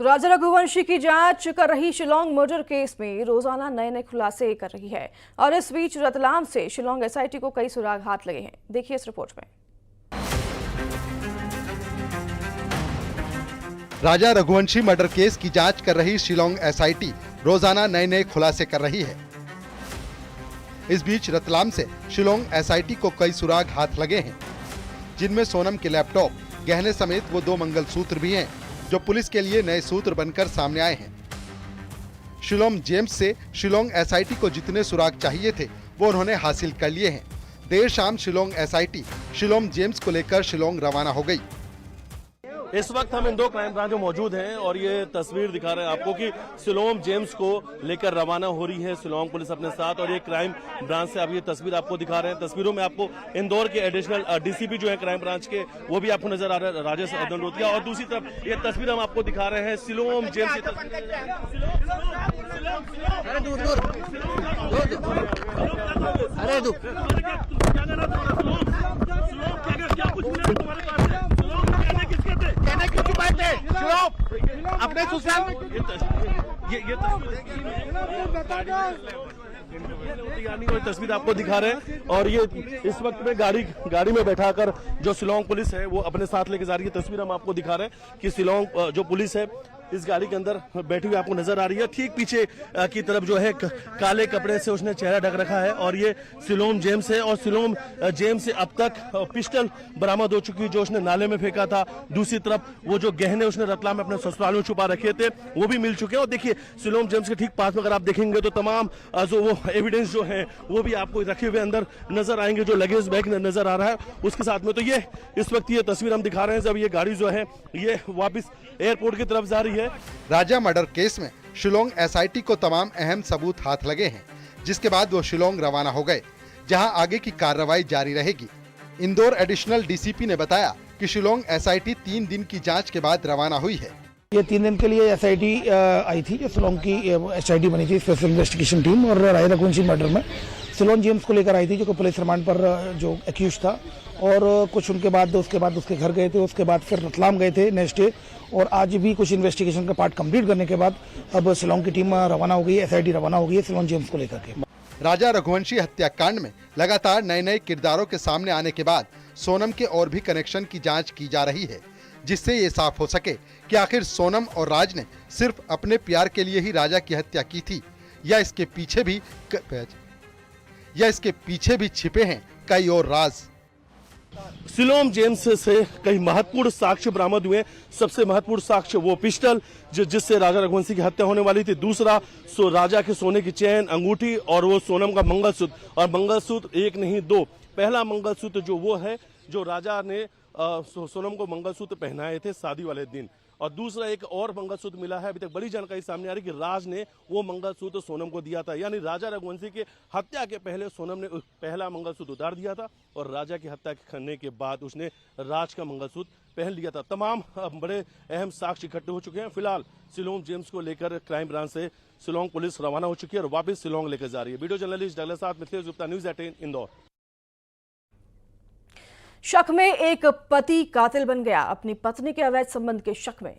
तो राजा रघुवंशी की जांच कर रही शिलोंग मर्डर केस में रोजाना नए नए खुलासे कर रही है और इस बीच रतलाम से शिलोंग एसआईटी को कई सुराग हाथ लगे हैं। देखिए इस रिपोर्ट में। राजा रघुवंशी मर्डर केस की जांच कर रही शिलोंग एसआईटी रोजाना नए नए खुलासे कर रही है। इस बीच रतलाम से शिलोंग एसआईटी को कई सुराग हाथ लगे हैं, जिनमें सोनम के लैपटॉप, गहने समेत वो 2 मंगलसूत्र भी हैं, जो पुलिस के लिए नए सूत्र बनकर सामने आए हैं। शिलोंग जेम्स से शिलोंग एसआईटी को जितने सुराग चाहिए थे वो उन्होंने हासिल कर लिए हैं। देर शाम शिलोंग एसआईटी शिलोंग जेम्स को लेकर शिलोंग रवाना हो गई। इस वक्त हम इंदौर क्राइम ब्रांच में मौजूद हैं और ये तस्वीर दिखा रहे हैं आपको कि शिलोंग जेम्स को लेकर रवाना हो रही है शिलोंग पुलिस अपने साथ, और ये क्राइम ब्रांच से अब ये तस्वीर आपको दिखा रहे हैं। तस्वीरों में आपको इंदौर के एडिशनल डीसीपी जो है क्राइम ब्रांच के, वो भी आपको नजर आ रहे हैं, राजेश दंडोतिया, और दूसरी तरफ ये तस्वीर हम आपको दिखा रहे हैं शिलोंग जेम्स की अपने ये तस्वीर आपको दिखा रहे हैं। और ये इस वक्त में गाड़ी में बैठाकर जो शिलोंग पुलिस है वो अपने साथ लेके जा रही है। तस्वीर हम आपको दिखा रहे हैं कि शिलोंग जो पुलिस है इस गाड़ी के अंदर बैठी हुई आपको नजर आ रही है। ठीक पीछे की तरफ जो है काले कपड़े से उसने चेहरा ढक रखा है और ये शिलोंग जेम्स है। और शिलोंग जेम्स से अब तक पिस्टल बरामद हो चुकी है जो उसने नाले में फेंका था। दूसरी तरफ वो जो गहने उसने रतलाम में अपने ससुराल में छुपा रखे थे वो भी मिल चुके हैं। और देखिए शिलोंग जेम्स के ठीक पास में अगर आप देखेंगे तो तमाम जो वो एविडेंस जो है वो भी आपको रखे हुए अंदर नजर आएंगे, जो लगेज बैग नजर आ रहा है उसके साथ में। तो ये इस वक्त ये तस्वीर हम दिखा रहे हैं जब ये गाड़ी जो है ये वापस एयरपोर्ट की तरफ जा रही है। राजा मर्डर केस में शिलोंग एसआईटी को तमाम अहम सबूत हाथ लगे हैं, जिसके बाद वो शिलोंग रवाना हो गए, जहां आगे की कार्रवाई जारी रहेगी। इंदौर एडिशनल डीसीपी ने बताया कि शिलोंग एसआईटी 3 दिन की जांच के बाद रवाना हुई है। ये 3 दिन के लिए एसआईटी आई थी, जो शिलोंग की एसआईटी बनी थी, स्पेशल इन्वेस्टिगेशन टीम, और राजा रघुवंशी मर्डर में शिलोंग जेम्स को लेकर आई थी, जो कि पुलिस रिमांड पर जो एक्यूज था। और कुछ उसके बाद उसके घर गए थे, उसके बाद फिर रतलाम गए थे नेक्स्ट डे, और आज भी कुछ इन्वेस्टिगेशन का पार्ट कंप्लीट करने के बाद अब शिलोंग की टीम रवाना हो गई है, एसआईटी रवाना हो गई है शिलोंग जेम्स को लेकर के। राजा रघुवंशी हत्याकांड में लगातार नए नए किरदारों के सामने आने के बाद सोनम के और भी कनेक्शन की जांच की जा रही है, जिससे ये साफ हो सके कि आखिर सोनम और राज ने सिर्फ अपने प्यार के लिए ही राजा की हत्या की थी या इसके पीछे भी छिपे हैं कई और राज। शिलोंग जेम्स से कई महत्वपूर्ण साक्ष्य बरामद हुए। सबसे महत्वपूर्ण साक्ष्य वो पिस्टल जिससे राजा रघुवंशी की हत्या होने वाली थी। दूसरा राजा के सोने की चैन, अंगूठी, और वो सोनम का मंगलसूत्र। और मंगलसूत्र एक नहीं 2। पहला मंगलसूत्र जो वो है जो राजा ने सोनम को मंगलसूत्र पहनाए थे शादी वाले दिन, और दूसरा एक और मंगलसूत्र मिला है। अभी तक बड़ी जानकारी सामने आ रही कि राज ने वो मंगलसूत्र सोनम को दिया था, यानी राजा रघुवंशी के हत्या के पहले सोनम ने पहला मंगलसूत्र उतार दिया था और राजा की हत्या करने के बाद उसने राज का मंगलसूत्र पहन लिया था। तमाम बड़े अहम साक्ष्य इकट्ठे हो चुके हैं। फिलहाल शिलोंग जेम्स को लेकर क्राइम ब्रांच से शिलोंग पुलिस रवाना हो चुकी है और वापस शिलोंग लेकर जा रही है। वीडियो जर्नलिस्ट डगलस साथ मिथिलेश गुप्ता, न्यूज़ 18 इंदौर। शक में एक पति कातिल बन गया अपनी पत्नी के अवैध संबंध के शक में।